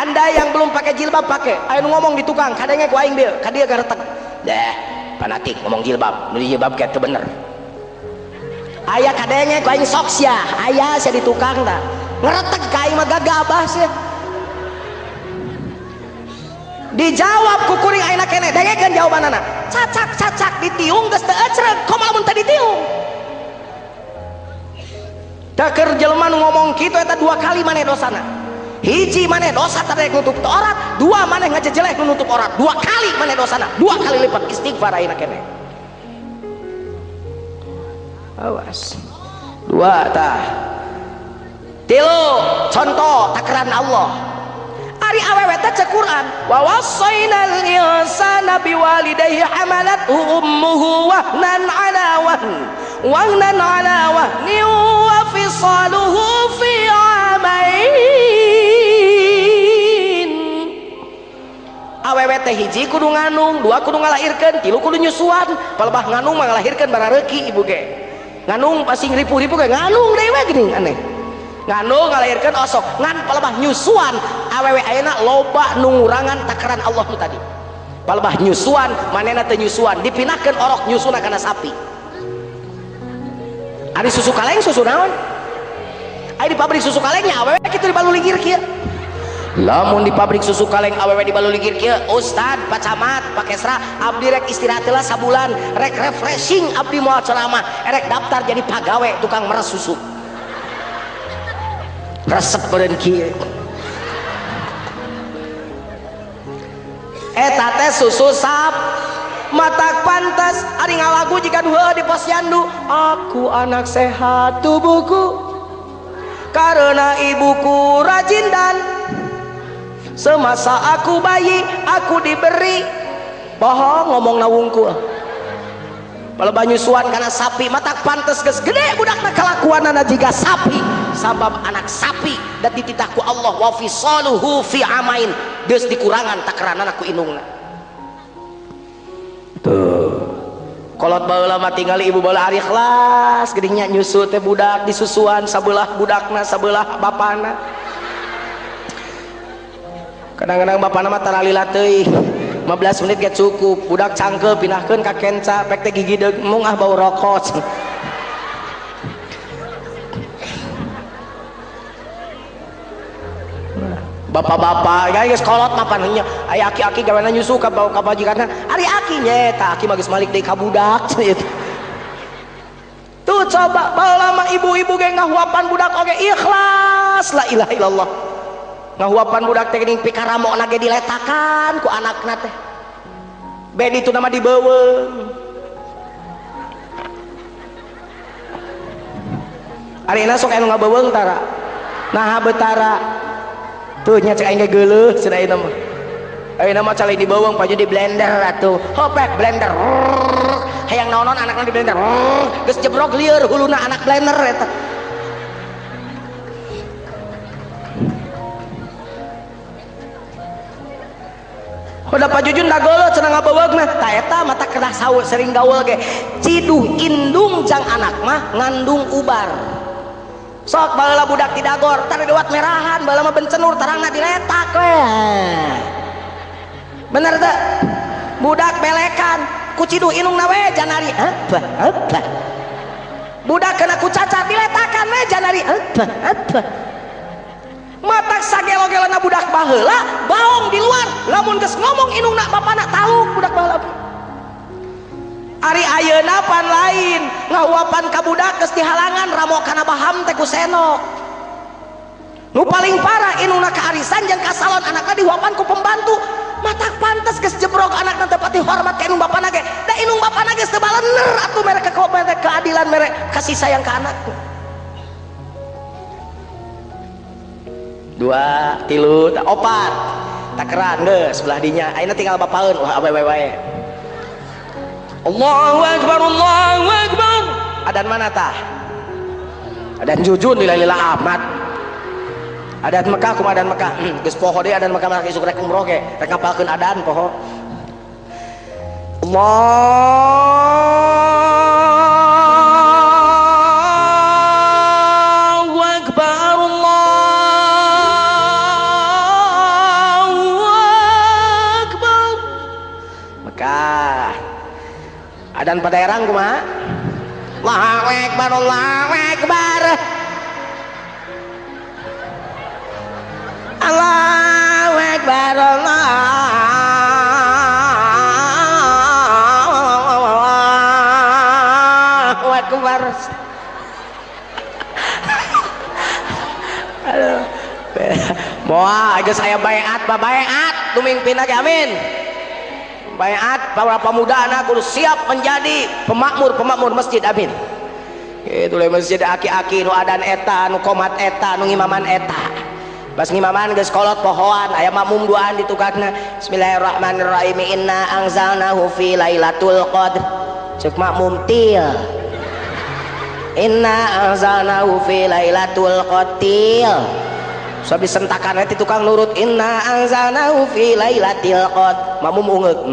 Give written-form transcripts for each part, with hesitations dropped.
Anda yang belum pakai jilbab pakai. Ayo ngomong di tukang, kadangnya ku aing dia, kadia garetek. Dah, fanatik ngomong jilbab, nu jilbab kayak teu bener. Aya kadangnya ku aing sok sia, aya sia di tukang tah. Ngeretek ka aing mah gagabah sia. Dijawab ku kuring ayeuna keneh, dengekeun jawabanana. Cacak ditiung geus teu ecreg, komo lamun teu ditiung. Da keur jelema nu ngomong kitu eta 2 kali maneh dosana. Hiji maneh dosa tarek nutup aurat, 2 maneh ngajejelek nutup aurat. 2 kali maneh dosana, 2 kali lipat istighfar ayeuna keneh. Awas. 2 tah. 3 contoh takaran Allah. Ari awewe teh cek Quran, wa wassaynal insana biwalidayhi hamalathu ummuhu wahnan ala wahni wa fisaluhu fi amain. Awewe teh hiji kudu nganung, 2 kudu ngalahirkeun, 3 kudu nyusuan. Palebah nganung mah ngalahirkeun barareuki ibu ge. Nganung pasti ripu-ripu ge nganung deui we geuning aneh. Nganu ngalahirkan osok ngan palebah nyusuan awewe ayeuna loba nu ngurangan takaran Allah nu tadi. Palebah nyusuan manehna teu nyusuan dipinahkeun orok nyusuna kana sapi. Ari susu kaleng susu naon? Ari di pabrik susu kalengnya awewe kitu dibaluligir kieu. Lamun di pabrik susu kaleng awewe dibaluligir kieu, Ustad, Pak Camat, Pak Kesra, abdi rek istirahat heula sabulan, rek refreshing abdi moal ceramah, rek daftar jadi pagawe tukang meres susu. Resep beureun kieu eta teh susu sap matak pantas ari ngalagu jika heueuh di posyandu. Aku anak sehat tubuhku karena ibuku rajin dan semasa aku bayi aku diberi bohong ngomong nawungkul. Palebah nyusuan kana sapi matak pantes geus gede budakna kalakuanana jiga sapi sabab anak sapi dan dititahku Allah wa fisaluhu fi amain geus dikurangan takaranana ku indungna. Tuh kolot baheula mah tingali ibu baheula ari ikhlas geuning nya nyusu teh budak disusuan sabelah budakna sabelah bapana. Kadang-kadang bapana mah taralila teuing 15 menit ge cukup, budak cangkel pinahkeun ka kenca pek teh gigi deug mung bau rokok. Bapak-bapak geus kolot mapan nya aya aki-aki gaweana nyusu ka majikanna ari aki nyeta aki mah geus malik deui ka budak tuh coba baheula mah ibu-ibu ge ngahuapan budak oge ikhlas la ilaha illallah. Ngahuapan budak teh geuning pikaramona ge diletakan ku anakna teh bedi itu nama dibeuweung. Arina sok anu ngabeuweung tara naha betara tuh nya cek aing ge geuleuh cenah ayeuna mah. Ayeuna mah cali dibeuweung paju di blender atuh hopek blender hayang naon-naon anakna di blender geus jebrok lieur huluna anak blender eta. Udah Pak Jujun da geuleuh cenah ngabeuweugna tah eta mata kedah saur sering gaul ge ciduh indung jang anak mah ngandung ubar. Sok baheula budak di dagor tar dewat merahan baheula mah bencenur tarangna diletak we. Bener teu? Budak belekan ku ciduh indungna we janari apa. Budak kena ku cacat diletakan we janari apa. Matak sagelo-gelona budak baheula baong di luar lamun geus ngomong indungna bapana taluk budak baheula. Ari ayeuna pan lain ngahuapan ka budak geus dihalangan ramo kana baham teh ku senok. Nu paling parah indungna kaarisan jeung kasalon anakna dihuapan ku pembantu. Matak pantes geus jebrok anakna teh pati hormat ka indung bapana ge. Da indung bapana geus teu balener atuh mere keadilan mere kasih sayang ka anakna. 2, 3, 4 takaran geus sebelah dinya ayeuna tinggal bapaeun wah awewe wae. Allahu akbar Allahu akbar. Adan mana tah? Adan Jujun lila-lila amat. Adan Mekah kumaha adan Mekah? Geus poho deui adan Mekah mah isuk rek umroh ge rek ngapalkeun adan poho. Allah dan pada erang kumaha Allahu Akbar Allahu Akbar Allahu Akbar Allahu Akbar. Aduh. Moal geus aya baiat tumimpin lagi amin. Baiat para pemuda anak kudu siap menjadi pemakmur masjid amin. Kitu le masjid aki-aki nu adan eta nu qomat eta nu ngimaman eta. Bas ngimaman geus kolot pohoan aya makmum duaan ditukakna bismillahirrahmanirrahim inna anzalnahu fi lailatul qadr ceuk makmum til inna anzalnahu fi lailatul qadr so disentakan ti tukang nurut inna anzalnahu fi lailatul qadr makmum ungeuk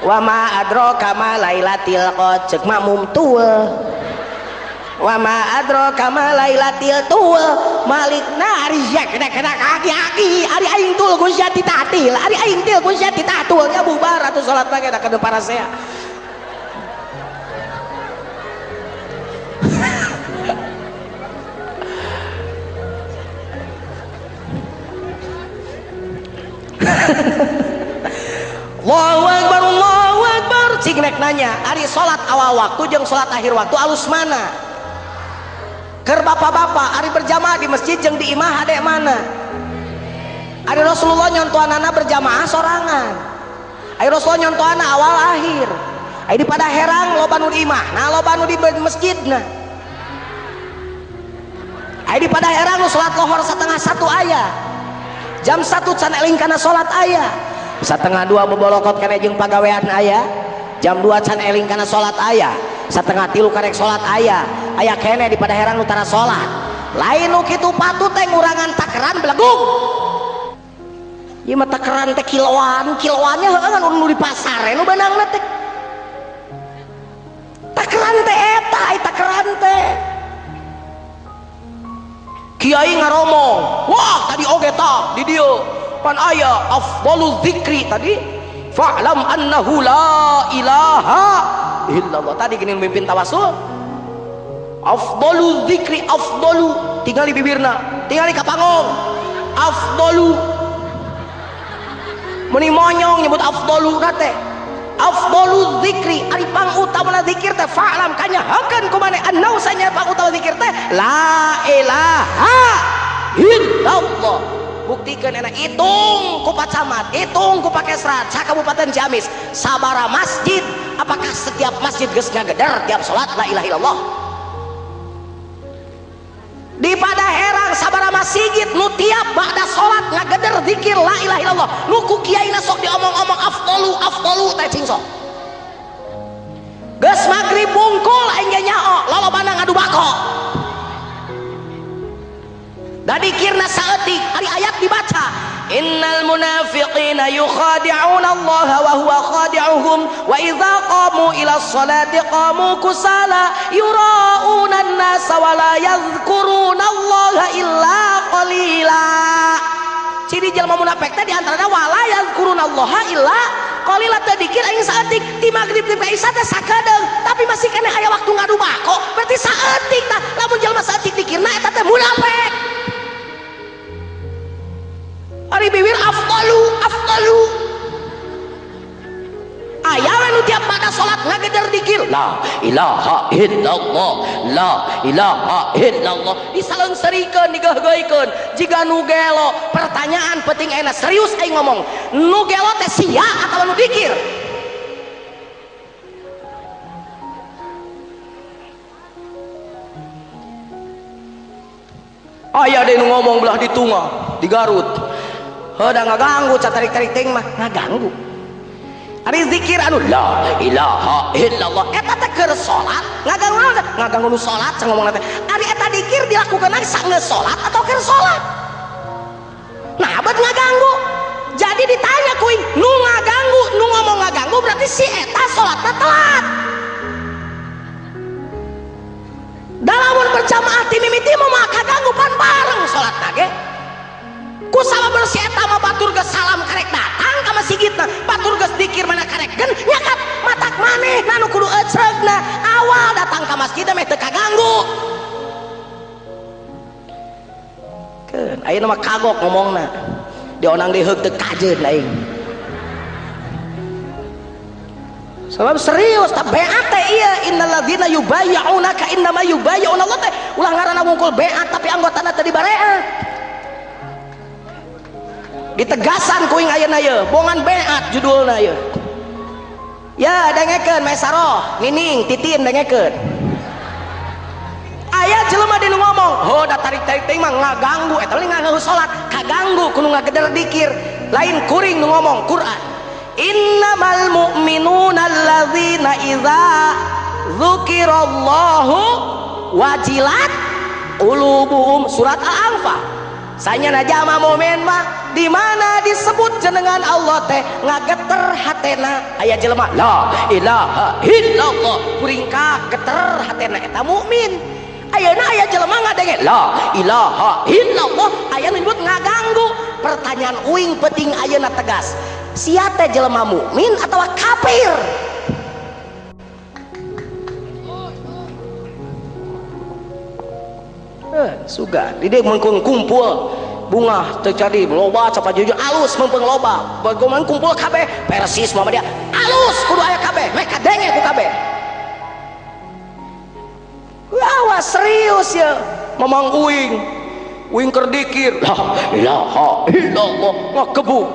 wa ma adraka ma lailatul qadr ceuk makmum tuul wa ma adraka ma lailatul tuul malikna ari kena kaki-kaki ari aing tul gusyati tatil ari aing til gusyati tatul nya bubar atuh salat mah da kana parasea Allahu Akbar cing nek nanya ari salat awal waktu jeung salat akhir waktu alus mana keur bapak-bapak ari berjamaah di masjid jeung di imah ade mana ari Rasulullah nyontoanana berjamaah sorangan ari Rasulullah nyontoanana awal akhir ari di pada herang loba nu di imah nah loba nu di masjidna ari di pada herang nu salat lohor setengah satu aya jam 1 can eling kana salat aya setengah 2 bebolokot kana jeung pagawean aya jam 2 can eling kana salat aya setengah 3 karek salat aya kene di pada herang nu tara salat lain nu kitu patut teh ngurangan takeran belegung ieu mah takeran teh kiloannya heuh nu di pasar nu beunangna teh takeran teh eta takeran teh kiai ngaromong wah tadi oge ta di dieu pan aya afdalul dzikri tadi fa'lam annahu la ilaha illallah tadi gini mimpin tawasul afdalul dzikri afdalu tinggal di bibirna tinggal di kapangong afdalu meni monyong nyebut afdalu nate afdalul dzikri ari pangutamana zikir teh fa'lam kanyahakeun ku maneh annahu sanya pangutama zikir teh la ilaha illallah buktikan enak hitung ku pacamat hitung ku pake serat sa kabupaten Ciamis sabara masjid apakah setiap masjid geus ngageder tiap salat la ilaha illallah di pada herang sabara masjid nu tiap ba'da salat ngageder zikir la ilaha illallah nu ku kiaina sok diomong-omong afdalu teh cing sok geus magrib bungkul aing ge nyao lolobana ngadu bako da dikirna saeutik ari ayat dibaca innal munafiqina yukhadi'una Allah wa huwa khadi'uhum wa idza qamu ila sholati qamu kusala yura'una an-nasa wa la yadhkuruna Allah illa qalila ciri jelema munafik teh diantaranya wala yadhkuruna Allah illa qalila teh dikir aing saeutik ti magrib ti isya teh sakadeung tapi masih kena aya waktu ngadu bako berarti saeutik tah lamun jelema saeutik dikirna eta teh munafik ari bibir afdalu aya we nu tiap pada salat ngageder dikir la ilaha illallah la ilaha illallah disaleungsarikeun digeuh-geuhkeun jiga nu gelo pertanyaan penting ayeuna serius aing ngomong nu gelo teh sia atawa nu dikir aya deui nu ngomong belah di Tunga di Garut heuda ngaganggu catarik-tarik ting mah ngaganggu ari zikir anu la ilaha illallah eta teh keur salat ngaganggu nu salat cenah ngomongna teh ari eta zikir dilakukeun saenggeus salat atau keur salat nah bet ngaganggu jadi ditanya kuing nu ngaganggu nu ngomong ngaganggu berarti si eta salatna telat dalamun berjamaah ti mimiti mah kaganggu pan bareng salatna ge ku sama bersih eta mah batur geus salam karek datang ka masjidna batur geus dikir mana karekkeun nyakat matak maneh nu kudu ecegna awal datang ke masjid meh teu kaganggu keun ayeuna mah kagok ngomongna dionang diheug teu kajeun aing sebab serius tak beat teh iya innalladzina yubayyi'unaka innama yubayyi'una Allah teh ulah ngaranna wungkul beat tapi anggotana teu dibarea ditegasan kuing ayeuna ye bongan beat judulna ye ya dengekeun mesaroh nining titin dengekeun aya jelema di nu ngomong oh da tarik-tarik teh mah ngaganggu eta teh ngaganggu salat kaganggu kudu ngageder dikir lain kuring nu ngomong Quran innamal mu'minuna alladzina idza dzukirallahu wajilat qulubuhum surat al-anfal sanyana jama mukmin mah di mana disebut jenengan Allah teh ngageter hatena aya jelema la ilaha illallah kuring ka geter hatena eta mukmin ayeuna aya jelema ngadenge la ilaha illallah aya nu nyebut ngaganggu pertanyaan uing penting ayeuna tegas sia teh jelema mukmin atawa kafir suga di dieu mun kumpul bunga terjadi loba capa jujur alus mempeng loba bagaimana kumpul kabeh Persis Muhammadiyah alus kudu aya kabeh meh kadenge ku kabeh awas serius ya mamang uing keur dikir la ilaha illallah ngakebuk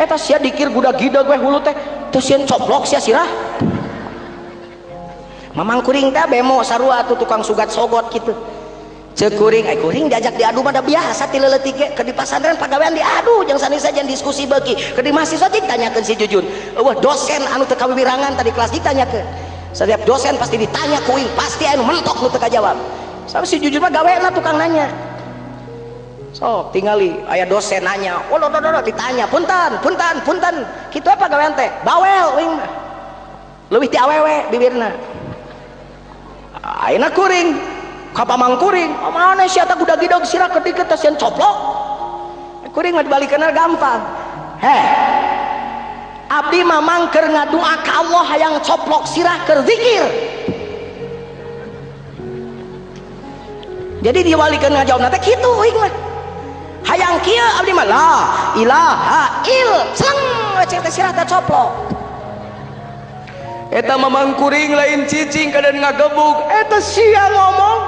eta sia dikir gudag-gidag we hulu teh teu sieun coplok sia sirah mamang kuring teh bemo sarua atuh tukang sugat sogot kitu ceuk kuring kuring diajak diadu mah da biasa ti leuletik ge ke di pasantren pagawean diadu jeung sanisa jeung diskusi beuki ke di mahasiswa ditanyakeun si Jujun eueuh dosen anu teu kawiwirangan tadi kelas ditanyakeun setiap dosen pasti ditanya kuing pasti anu mentok nu teu kajawab sampai si Jujun mah gaweana tukang nanya sok tingali aya dosen nanya ditanya punten kitu apa gawean teh bawel uing leuwih ti awewe bibirna ayeuna kuring ka pamang kuring mana sia teh gudag-gidag sirah kedik teh sieun coplok kuring mah dibalikeunna gampang abdi mamang keur ngadua ka Allah hayang coplok sirah keur zikir jadi diwalikeun ngajawabna teh kitu uing mah hayang kieu abdi mah la ilaha il seleng cek teh sirah teh coplok eta mamang kuring lain cicing kaden ngagebuk eta sia ngomong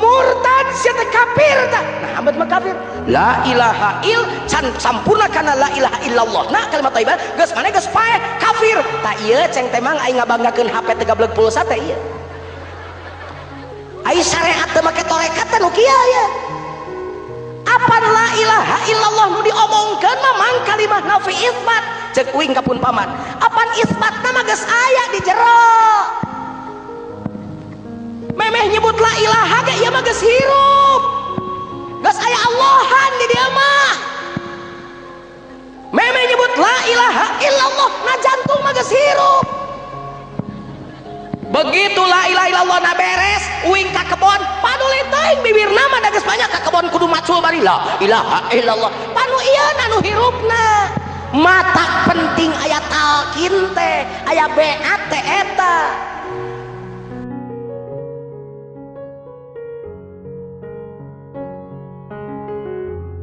murtad sia teh kafir tah nah abet mah kafir la ilaha il can sampurna kana la ilaha illallah nah kalimat thayyibah geus mane geus paeh kafir tah ieu ceng teh mang aing ngabanggakeun HP teh gablek pulsa teh ieu aing syariat teh make torekat teh nu kieu ya apa la ilaha illallah nu diomongkeun mah mang kalimat nafi isbat ceuk uing kapun paman apan isbatna mah geus aya di jero memeh nyebut la ilaha ge ieu mah geus hirup geus aya Allahan di dieu mah memeh nyebut la ilaha illallah na jantung mah geus hirup begitu la ilaha illallah na beres uing ka kebon paduli teuing bibirna mah da geus banyak ka kebon kudu macul bari la ilaha illallah panu ieu anu hirupna mata penting aya talqin teh aya beat teh eta